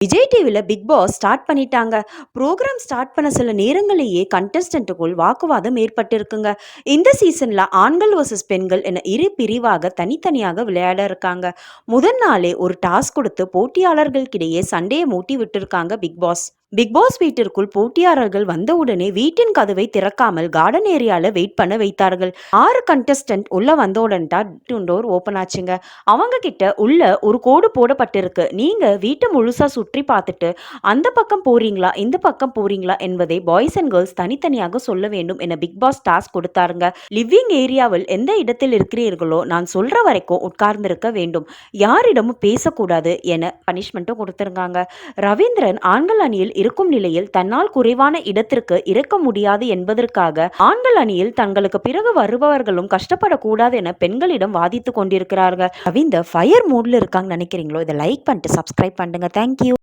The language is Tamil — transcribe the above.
விஜய் டிவில பிக் பாஸ் ஸ்டார்ட் பண்ணிட்டாங்க. ப்ரோகிராம் ஸ்டார்ட் பண்ண சில நேரங்கள்லேயே கண்டஸ்டன்ட்டுக்குள் வாக்குவாதம் ஏற்பட்டிருக்குங்க. இந்த சீசன்ல ஆண்கள் வர்சஸ் பெண்கள் என இரு பிரிவாக தனித்தனியாக விளையாட இருக்காங்க. முதல் நாளே ஒரு டாஸ்க் கொடுத்து போட்டியாளர்களுக்கிடையே சண்டையை மூட்டி விட்டிருக்காங்க பிக் பாஸ். பிக் பாஸ் வீட்டிற்குள் போட்டியாளர்கள் வந்தவுடனே வீட்டின் கதவை திறக்காமல் கார்டன் ஏரியால வெயிட் பண்ண வைத்தார்கள். 6 கண்டஸ்டன்ட் உள்ள வந்தவுடன் தான் டோர் ஓபன் ஆச்சுங்க. அவங்க கிட்ட உள்ள ஒரு கோடு போடப்பட்டிருக்கு. நீங்க வீட்டை முழுசா சுற்றி பார்த்துட்டு அந்த பக்கம் போறீங்களா இந்த பக்கம் போறீங்களா என்பதை பாய்ஸ் அண்ட் கேர்ள்ஸ் தனித்தனியாக சொல்ல வேண்டும் என பிக் பாஸ் டாஸ்க் கொடுத்தாருங்க. லிவிங் ஏரியாவில் எந்த இடத்தில் இருக்கிறீர்களோ நான் சொல்ற வரைக்கும் உட்கார்ந்திருக்க வேண்டும், யாரிடமும் பேசக்கூடாது என பனிஷ்மெண்ட்டும் கொடுத்திருக்காங்க. ரவீந்திரன் ஆண்கள் அணியில் இருக்கும் நிலையில் தன்னால் குறைவான இடத்திற்கு இருக்க முடியாது என்பதற்காக ஆண்கள் அணியில் தங்களுக்கு பிறகு வருபவர்களும் கஷ்டப்படக்கூடாது என பெண்களிடம் வாதித்து கொண்டிருக்கிறார்கள். ரவீந்தர் ஃபயர் மூட்ல இருக்காங்க நினைக்கிறீங்களோ? இதை லைக் பண்ணிட்டு சப்ஸ்கிரைப் பண்ணுங்க. தேங்க்யூ.